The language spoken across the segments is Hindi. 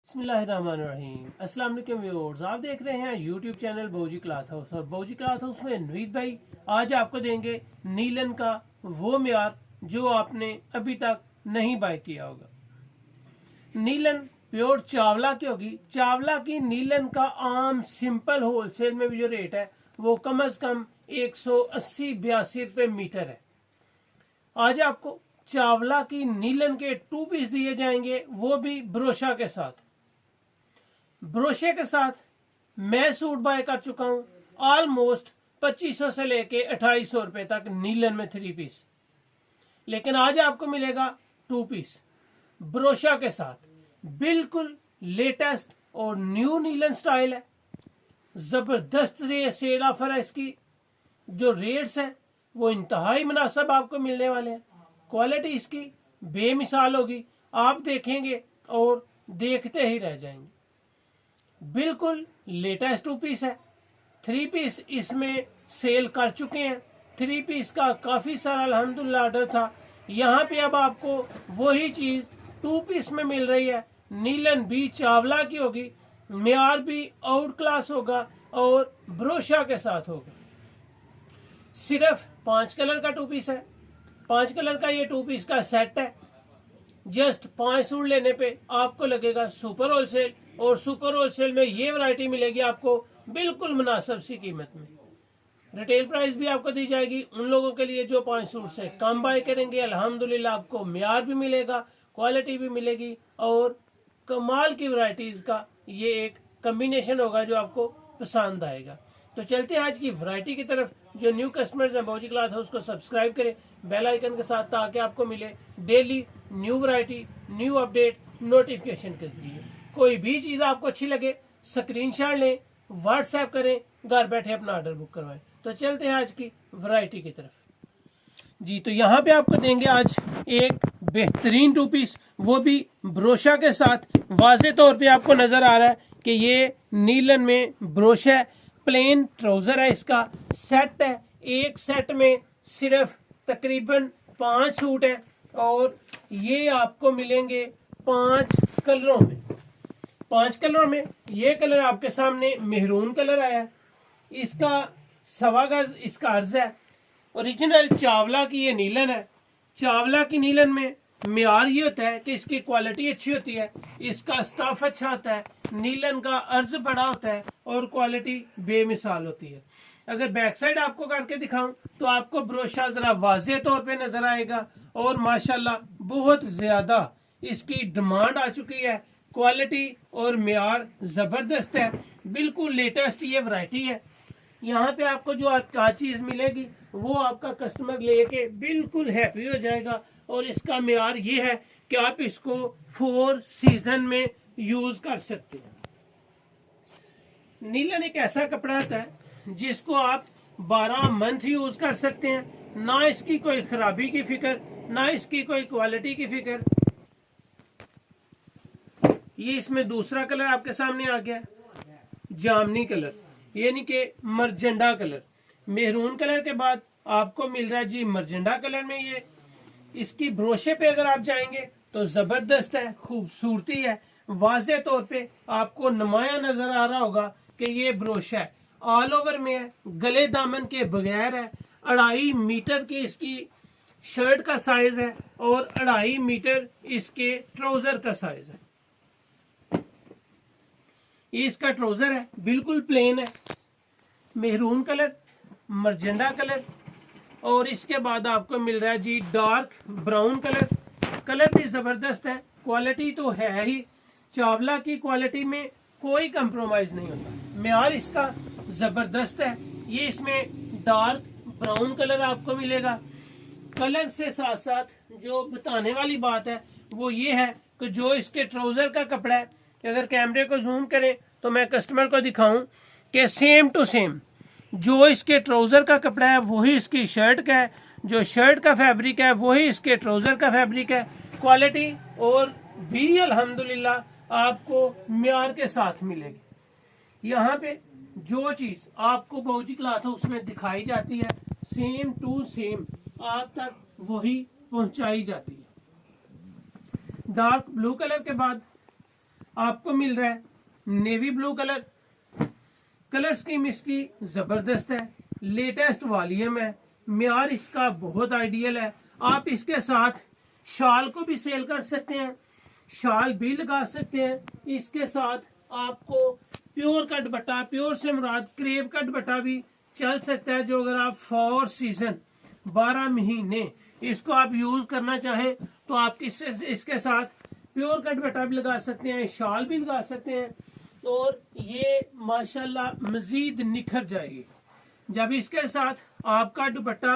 बिस्मिल्लाहिर्रहमानिर्रहीम। अस्सलाम वालेकुम व्यूअर्स, आप देख रहे हैं यूट्यूब चैनल बौजी क्लॉथ हाउस और बौजी क्लॉथ हाउस में नवीद भाई आज आपको देंगे नीलन का वो म्यार जो आपने अभी तक नहीं बाय किया होगा। नीलन प्योर चावला की होगी। चावला की नीलन का आम सिंपल होलसेल में भी जो रेट है वो कम से कम 180-82 रुपए मीटर है। आज आपको चावला की नीलन के 2 पीस दिए जाएंगे, वो भी ब्रोशा के साथ। ब्रोशे के साथ मैं सूट बाय कर चुका हूं ऑलमोस्ट 2500 से लेके 2800 रुपए तक नीलन में 3 पीस, लेकिन आज आपको मिलेगा 2 पीस ब्रोशा के साथ। बिल्कुल लेटेस्ट और न्यू नीलन स्टाइल है। जबरदस्त ये सेल ऑफर है। इसकी जो रेट्स हैं वो इंतहाई मुनासिब आपको मिलने वाले हैं। क्वालिटी इसकी बेमिसाल होगी, आप देखेंगे और देखते ही रह जाएंगे। बिल्कुल लेटेस्ट 2 पीस है। 3 पीस इसमें सेल कर चुके हैं। 3 पीस का काफी सारा अल्हम्दुलिल्लाह ऑर्डर था। यहाँ पे अब आपको वही चीज 2 पीस में मिल रही है। नीलन भी चावला की होगी, म्यार भी आउट क्लास होगा और ब्रोशा के साथ होगा। सिर्फ 5 कलर का 2 पीस है। 5 कलर का ये 2 पीस का सेट है। जस्ट 5 सूट लेने पे आपको लगेगा सुपर होलसेल, और सुपर होलसेल में ये वैरायटी मिलेगी आपको बिल्कुल मुनासिब सी कीमत में। रिटेल प्राइस भी आपको दी जाएगी उन लोगों के लिए जो 5 सूट से कम बाय करेंगे। अल्हम्दुलिल्लाह आपको म्यार भी मिलेगा, क्वालिटी भी मिलेगी और कमाल की वैरायटीज का ये एक कॉम्बिनेशन होगा जो आपको पसंद आएगा। तो चलते हैं आज की वैरायटी की तरफ। जो न्यू कस्टमर्स हैं बौजी क्लॉथ हाउस को सब्सक्राइब करें बेल आइकन के साथ, ताकि आपको मिले daily new variety, new update notification के जरिए। कोई भी चीज आपको अच्छी लगे स्क्रीनशॉट लें, व्हाट्सएप करें, घर बैठे अपना ऑर्डर बुक करवाएं। तो चलते हैं आज की वैरायटी की तरफ जी। तो यहाँ पे आपको देंगे आज एक बेहतरीन 2 पीस, वो भी ब्रोशा के साथ। वाजे तौर पे आपको नजर आ रहा है कि ये नीलन में ब्रोशा है। प्लेन ट्राउजर है, इसका सेट है। एक सेट में सिर्फ तकरीबन 5 सूट है और ये आपको मिलेंगे 5 कलरों में। 5 कलरों में ये कलर आपके सामने मेहरून कलर आया है। इसका 1.25 गज इसका अर्ज है। ओरिजिनल चावला की ये नीलन है। चावला की नीलन में म्यार ये होता है कि इसकी क्वालिटी अच्छी होती है, इसका स्टफ अच्छा होता है, नीलन का अर्ज बड़ा होता है और क्वालिटी बेमिसाल होती है। अगर बैक साइड आपको करके दिखाऊं तो आपको ब्रोशा जरा वाज़े तौर पे नजर आएगा और माशाल्लाह बहुत ज्यादा इसकी डिमांड आ चुकी है। क्वालिटी और म्यार जबरदस्त है। बिल्कुल लेटेस्ट ये वैरायटी है। यहाँ पे आपको जो आपका चीज मिलेगी वो आपका कस्टमर लेके बिल्कुल हैप्पी हो जाएगा। और इसका म्यार ये है कि आप इसको 4 सीजन में यूज कर सकते हैं। नीलन एक ऐसा कपड़ा होता है जिसको आप 12 मंथ यूज कर सकते हैं। ना इसकी कोई खराबी की फिक्र, ना इसकी कोई क्वालिटी की फिक्र। ये इसमें दूसरा कलर आपके सामने आ गया, जामनी कलर, यानी कि मरजेंडा कलर। मेहरून कलर के बाद आपको मिल रहा है जी मरजेंडा कलर में। ये इसकी ब्रोशे पे अगर आप जाएंगे तो जबरदस्त है, खूबसूरती है। वाज़े तौर पे आपको नुमाया नजर आ रहा होगा कि ये ब्रोशा है। ऑल ओवर में है, गले दामन के बगैर है। 2.5 मीटर की इसकी शर्ट का साइज है और 2.5 मीटर इसके ट्राउजर का साइज है। ये इसका ट्राउजर है, बिल्कुल प्लेन है, मेहरून कलर, मरजेंडा कलर। और इसके बाद आपको मिल रहा है जी डार्क ब्राउन कलर। कलर भी जबरदस्त है, क्वालिटी तो है ही। चावला की क्वालिटी में कोई कंप्रोमाइज नहीं होता। म्यार इसका जबरदस्त है। ये इसमें डार्क ब्राउन कलर आपको मिलेगा। कलर से साथ साथ जो बताने वाली बात है वो ये है कि जो इसके ट्राउजर का कपड़ा है, अगर कैमरे को जूम करें तो मैं कस्टमर को दिखाऊं कि सेम टू सेम जो इसके ट्राउजर का कपड़ा है वही इसकी शर्ट का है, जो शर्ट का फैब्रिक है वही इसके ट्राउजर का फैब्रिक है। क्वालिटी और भी अल्हम्दुलिल्लाह आपको म्यार के साथ मिलेगी। यहाँ पे जो चीज आपको बौजी क्लॉथ हाउस में दिखाई जाती है सेम टू सेम आप तक वही पहुंचाई जाती है। डार्क ब्लू कलर के बाद आपको मिल रहा है navy blue colour. Colour scheme इसकी जबरदस्त है, लेटेस्ट वॉल्यूम है, म्यार इसका बहुत आइडियल है। आप इसके साथ शाल को भी सेल कर सकते हैं, शाल भी लगा सकते हैं। इसके साथ आपको प्योर का दुपट्टा, प्योर से मुराद क्रेप का दुपट्टा भी चल सकता है, जो अगर आप 4 सीजन 12 महीने इसको आप यूज करना चाहें तो आप इसके साथ प्योर का दुपट्टा भी लगा सकते हैं, शाल भी लगा सकते हैं, और ये माशाल्लाह मजीद निखर जाएगी जब इसके साथ आपका दुपट्टा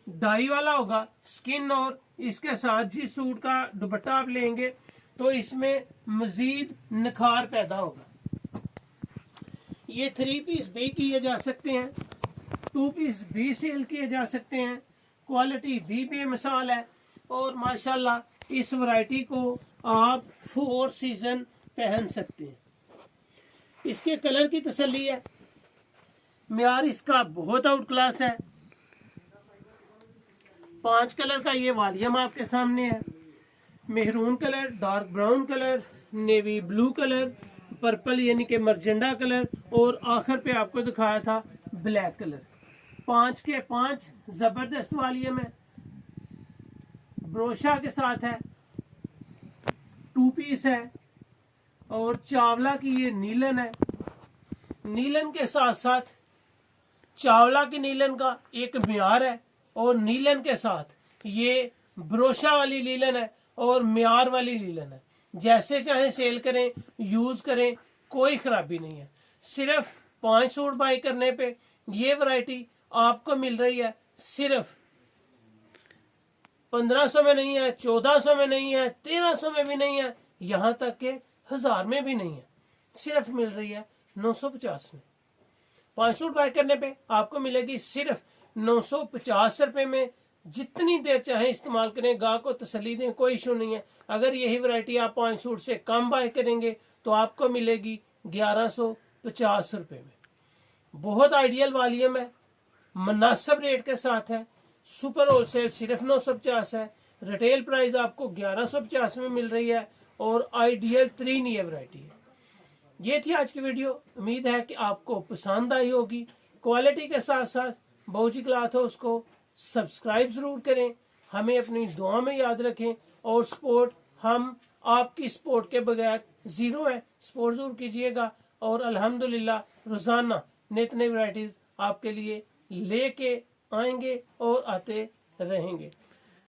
डाई वाला होगा स्किन, और इसके साथ जिस सूट का दुपट्टा आप लेंगे तो इसमें मजीद निखार पैदा होगा। ये 3 पीस भी किए जा सकते हैं, 2 पीस भी सेल किए जा सकते हैं, क्वालिटी भी बेमिसाल है, और माशाल्लाह इस वैरायटी को आप 4 सीजन पहन सकते हैं। इसके कलर की तसल्ली है, म्यार इसका बहुत आउट क्लास है। 5 कलर का ये वॉल्यूम आपके सामने है, maroon colour, dark brown colour, navy blue colour, purple यानी कि मर्जेंडा कलर, और आखिर पे आपको दिखाया था ब्लैक कलर। 5 के 5 जबरदस्त वॉल्यूम है, ब्रोशा के साथ है, 2 पीस है, और चावला की ये नीलन है। नीलन के साथ साथ चावला की नीलन का एक म्यार है, और नीलन के साथ ये ब्रोशा वाली नीलन है और म्यार वाली नीलन है। जैसे चाहे सेल करें, यूज करें, कोई खराबी नहीं है। सिर्फ 5 सूट बाई करने पे ये वैरायटी आपको मिल रही है सिर्फ 1500 में नहीं है, 1400 में नहीं है, 1300 में भी नहीं है, यहाँ तक के 1000 में भी नहीं है, सिर्फ मिल रही है 950 में। 5 सूट बाय करने पे आपको मिलेगी सिर्फ 950 रुपए में। जितनी देर चाहे इस्तेमाल करें, गाह को तसल्ली दें, कोई इशू नहीं है। अगर यही वैरायटी आप 5 सूट से कम बाय करेंगे तो आपको मिलेगी 1150 रुपए में। बहुत आइडियल वॉल्यूम है, मुनासिब रेट के साथ है, सुपर होलसेल सिर्फ 950 है, रिटेल प्राइस आपको 1150 में मिल रही है, और आइडियल 3 ये वैरायटी है। ये थी आज की वीडियो, उम्मीद है कि आपको पसंद आई होगी। क्वालिटी के साथ साथ बाऊजी क्लॉथ हाउस को सब्सक्राइब जरूर करें, हमें अपनी दुआ में याद रखें, और सपोर्ट, हम आपकी सपोर्ट के बगैर जीरो है, सपोर्ट जरूर कीजिएगा। और अल्हम्दुलिल्लाह रोजाना नई नई वैरायटीज आपके लिए लेके आएंगे और आते रहेंगे।